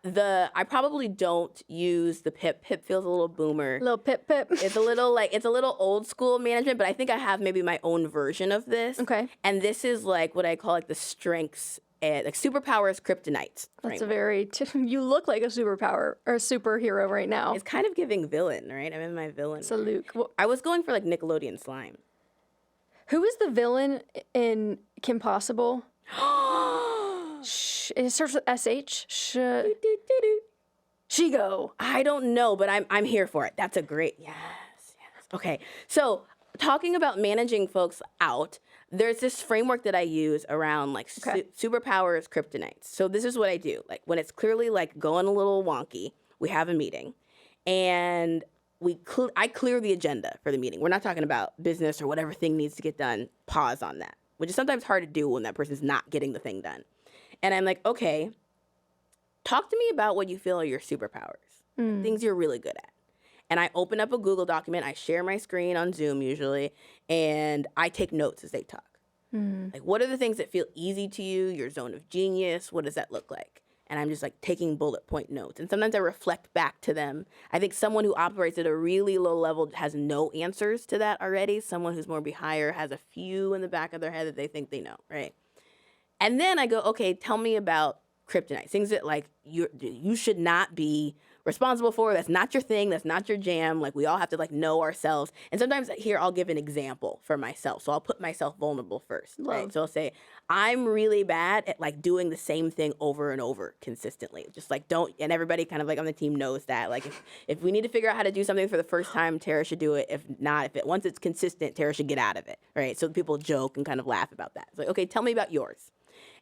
I probably don't use the PIP. PIP feels a little boomer. Little PIP. It's a little old school management, but I think I have maybe my own version of this. Okay. And this is like what I call like the strengths. Like superpowers, kryptonites. That's a very... you look like a superpower or a superhero right now. It's kind of giving villain, right? I'm in my villain. It's a Luke. I was going for like Nickelodeon slime. Who is the villain in Kim Possible? It starts with S-H. Shigo. I don't know, but I'm here for it. That's a great... Yes. Okay, so talking about managing folks out... There's this framework that I use around like superpowers, kryptonites. So this is what I do. Like when it's clearly like going a little wonky, we have a meeting and I clear the agenda for the meeting. We're not talking about business or whatever thing needs to get done. Pause on that, which is sometimes hard to do when that person's not getting the thing done. And I'm like, okay, talk to me about what you feel are your superpowers, things you're really good at. And I open up a Google document, I share my screen on Zoom usually, and I take notes as they talk. Like, what are the things that feel easy to you, your zone of genius? What does that look like? And I'm just like taking bullet point notes. And sometimes I reflect back to them. I think someone who operates at a really low level has no answers to that already. Someone who's more higher has a few in the back of their head that they think they know, right? And then I go, okay, tell me about kryptonite, things that like you should not be responsible for. That's not your thing. That's not your jam. Like we all have to like know ourselves. And sometimes here I'll give an example for myself. So I'll put myself vulnerable first. Right? So I'll say, I'm really bad at like doing the same thing over and over consistently. Just like don't, and everybody kind of like on the team knows that. Like if we need to figure out how to do something for the first time, Tara should do it. If not, once it's consistent, Tara should get out of it. Right? So people joke and kind of laugh about that. It's like, okay, tell me about yours.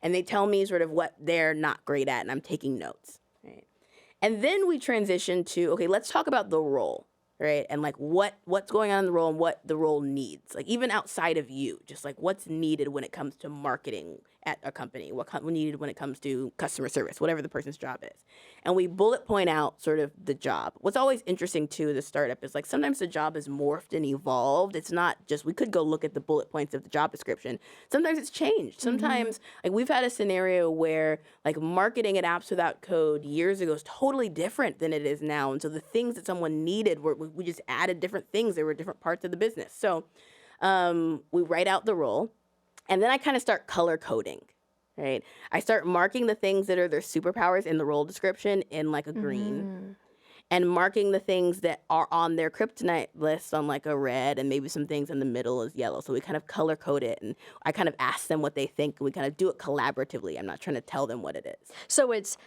And they tell me sort of what they're not great at, and I'm taking notes. Right? And then we transition to, okay, let's talk about the role, right? And like what's going on in the role and what the role needs. Like even outside of you, just like what's needed when it comes to marketing at a company, what's needed when it comes to customer service, whatever the person's job is. And we bullet point out sort of the job. What's always interesting too, the startup is like sometimes the job is morphed and evolved. It's not just, we could go look at the bullet points of the job description. Sometimes it's changed. Sometimes like we've had a scenario where like marketing at Apps Without Code years ago is totally different than it is now. And so the things that someone needed were, we just added different things. There were different parts of the business. So we write out the role. And then I kind of start color coding, right? I start marking the things that are their superpowers in the role description in like a green, and marking the things that are on their kryptonite list on like a red, and maybe some things in the middle is yellow. So we kind of color code it, and I kind of ask them what they think. We kind of do it collaboratively. I'm not trying to tell them what it is. So it's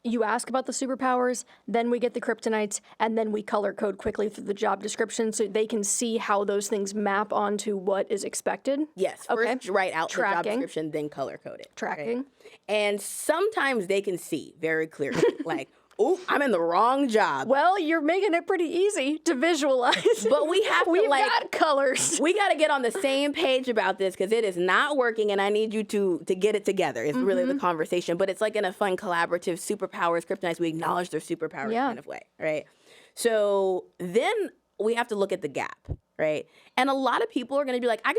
you ask about the superpowers, then we get the kryptonites, and then we color code quickly through the job description so they can see how those things map onto what is expected. Yes, Okay. first write out the job Tracking. description, then color code it. Tracking. Right? And sometimes they can see very clearly, like, oh, I'm in the wrong job. Well, you're making it pretty easy to visualize. But we have to, We've like, got colors. we got to get on the same page about this because it is not working, and I need you to get it together. It's really the conversation, but it's like in a fun, collaborative, superpowers, kryptonites, we acknowledge their superpowers kind of way, right? So then we have to look at the gap, right? And a lot of people are going to be like, I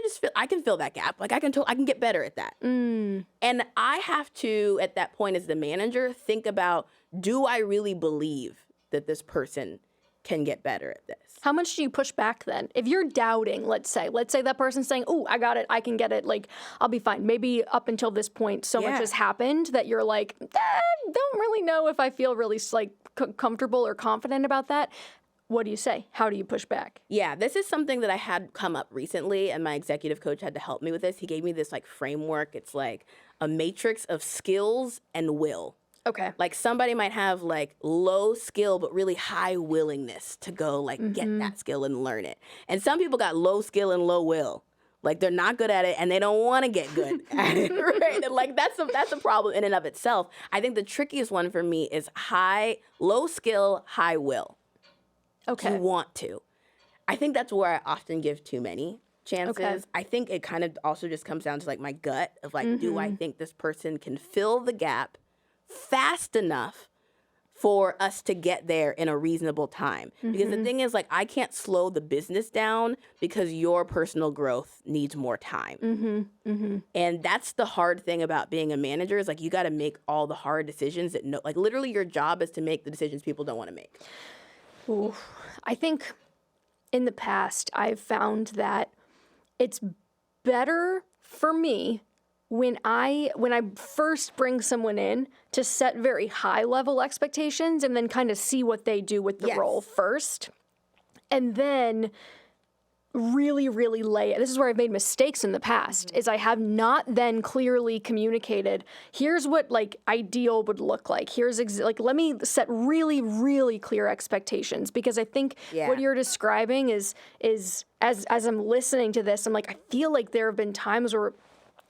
can fill that gap. Like I can get better at that. And I have to, at that point as the manager, think about, do I really believe that this person can get better at this? How much do you push back then? If you're doubting, let's say that person's saying, oh, I got it, I can get it, like, I'll be fine. Maybe up until this point, so much has happened that you're like, don't really know if I feel really, like, comfortable or confident about that. What do you say? How do you push back? Yeah, this is something that I had come up recently, and my executive coach had to help me with this. He gave me this, like, framework. It's like a matrix of skills and will. Okay. Like somebody might have like low skill but really high willingness to go like get that skill and learn it. And some people got low skill and low will. Like they're not good at it and they don't want to get good at it, right? And like that's a problem in and of itself. I think the trickiest one for me is low skill, high will. Okay. You want to. I think that's where I often give too many chances. Okay. I think it kind of also just comes down to like my gut of like, do I think this person can fill the gap fast enough for us to get there in a reasonable time? Because the thing is, like, I can't slow the business down because your personal growth needs more time. And that's the hard thing about being a manager is like you got to make all the hard decisions that like literally your job is to make the decisions people don't want to make. Ooh. I think in the past I've found that it's better for me when I first bring someone in to set very high level expectations and then kind of see what they do with the role first. And then really, really lay it. This is where I've made mistakes in the past, is I have not then clearly communicated, here's what like ideal would look like. Here's like, let me set really, really clear expectations, because I think what you're describing is as I'm listening to this, I'm like, I feel like there have been times where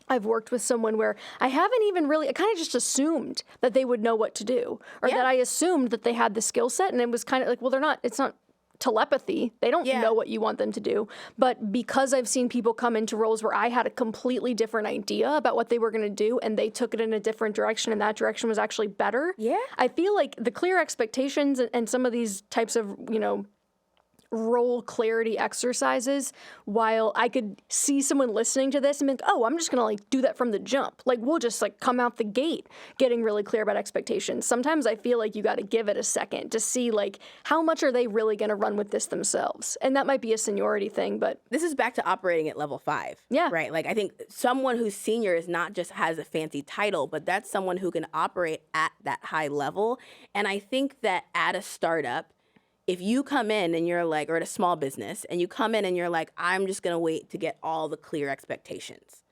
I've worked with someone where I haven't even really, I kind of just assumed that they would know what to do, or that I assumed that they had the skill set, and it was kind of like, well, it's not telepathy. They don't know what you want them to do. But because I've seen people come into roles where I had a completely different idea about what they were going to do, and they took it in a different direction, and that direction was actually better. Yeah. I feel like the clear expectations and some of these types of, role clarity exercises, while I could see someone listening to this and think, oh, I'm just going to like do that from the jump. Like we'll just like come out the gate getting really clear about expectations. Sometimes I feel like you got to give it a second to see like how much are they really going to run with this themselves. And that might be a seniority thing, but this is back to operating at level 5. Yeah. Right. Like I think someone who's senior is not just has a fancy title, but that's someone who can operate at that high level. And I think that at a startup, if you come in and you're like, or at a small business, and you come in and you're like, I'm just going to wait to get all the clear expectations.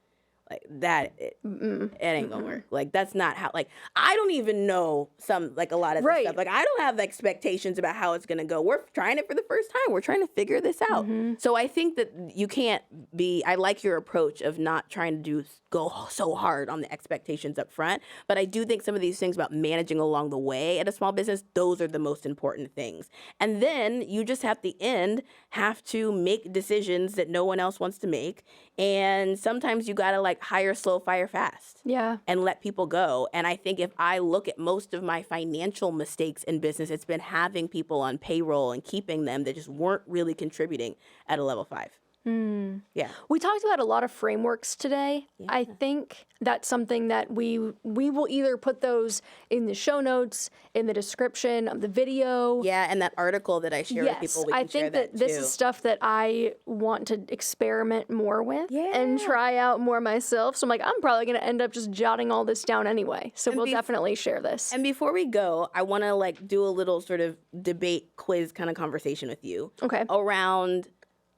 Like that, it ain't gonna work. Like that's not how, like, I don't even know a lot of this stuff. Like I don't have expectations about how it's gonna go. We're trying it for the first time. We're trying to figure this out. So I think that you can't I like your approach of not trying to go so hard on the expectations up front. But I do think some of these things about managing along the way at a small business, those are the most important things. And then you just at the end have to make decisions that no one else wants to make. And sometimes you gotta like hire slow, fire fast. Yeah. And let people go. And I think if I look at most of my financial mistakes in business, it's been having people on payroll and keeping them that just weren't really contributing at a level 5. Yeah. We talked about a lot of frameworks today. Yeah. I think that's something that we will either put those in the show notes, in the description of the video. Yeah, and that article that I share with people, we can I think share that too. this is stuff that I want to experiment more with and Yeah. try out more myself. So I'm like, I'm probably going to end up just jotting all this down anyway. So we'll definitely share this. And before we go, I want to like do a little sort of debate quiz kind of conversation with you. Okay. Around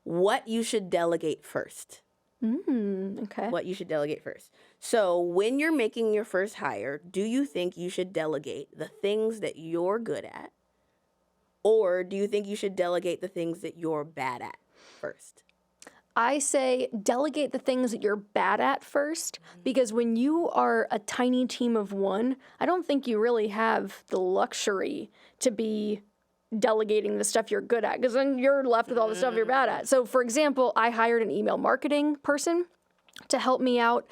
what you should delegate first. Okay. What you should delegate first. So when you're making your first hire, do you think you should delegate the things that you're good at? Or do you think you should delegate the things that you're bad at first? I say delegate the things that you're bad at first, because when you are a tiny team of one, I don't think you really have the luxury to be delegating the stuff you're good at, because then you're left with all the stuff you're bad at. So, for example, I hired an email marketing person to help me out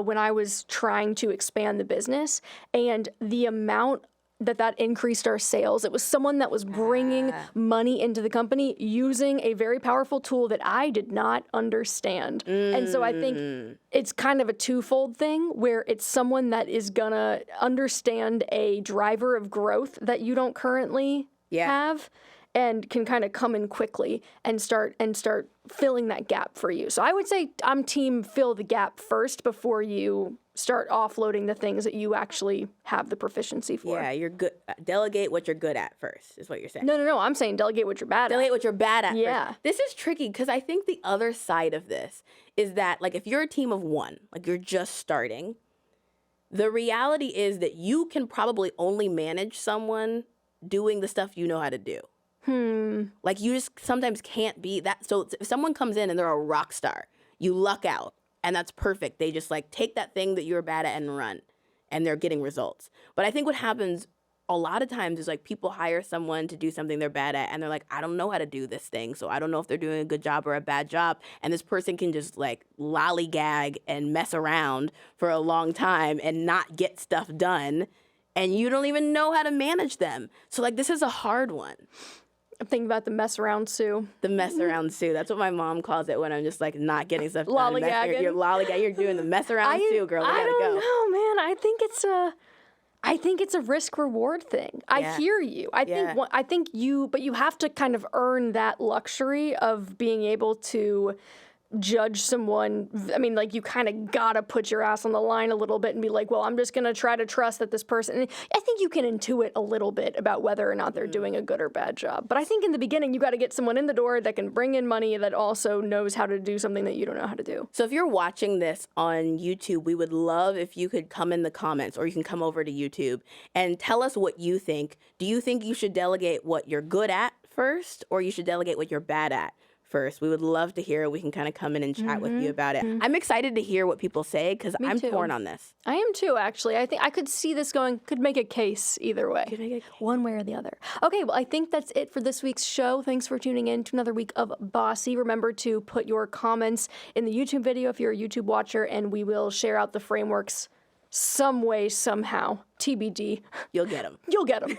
when I was trying to expand the business, and the amount that increased our sales. It was someone that was bringing money into the company using a very powerful tool that I did not understand. And so I think it's kind of a twofold thing where it's someone that is gonna understand a driver of growth that you don't currently have and can kind of come in quickly and start filling that gap for you. So I would say I'm team fill the gap first before you start offloading the things that you actually have the proficiency for. Yeah, you're good. Delegate what you're good at first, is what you're saying. No. I'm saying delegate what you're bad at. Delegate what you're bad at Yeah. first. This is tricky because I think the other side of this is that, like, if you're a team of one, like you're just starting, the reality is that you can probably only manage someone doing the stuff you know how to do. Like, you just sometimes can't be that. So if someone comes in and they're a rock star, you luck out, and that's perfect. They just like take that thing that you're bad at and run, and they're getting results. But I think what happens a lot of times is like people hire someone to do something they're bad at, and they're like, I don't know how to do this thing, so I don't know if they're doing a good job or a bad job. And this person can just like lollygag and mess around for a long time and not get stuff done, and you don't even know how to manage them. So like, this is a hard one. I'm thinking about the mess around Sue. The mess around Sue. That's what my mom calls it when I'm just like not getting stuff done. Lollygagging. You're lollygagging. You're doing the mess around Sue, girl. We gotta I don't go. know, man. I think it's a risk reward thing. I hear you. I think but you have to kind of earn that luxury of being able to judge someone. I mean, like, you kind of gotta put your ass on the line a little bit and be like, well, I'm just gonna try to trust that this person. And I think you can intuit a little bit about whether or not they're doing a good or bad job. But I think in the beginning, you gotta get someone in the door that can bring in money that also knows how to do something that you don't know how to do. So if you're watching this on YouTube, we would love if you could come in the comments, or you can come over to YouTube and tell us what you think. Do you think you should delegate what you're good at first, or you should delegate what you're bad at first? We would love to hear it. We can kind of come in and chat with you about it. I'm excited to hear what people say because I'm torn on this. I am too, actually. I think I could see this could make a case either way. One way or the other. Okay, well, I think that's it for this week's show. Thanks for tuning in to another week of Bossy. Remember to put your comments in the YouTube video if you're a YouTube watcher, and we will share out the frameworks some way, somehow. TBD. You'll get them. You'll get them.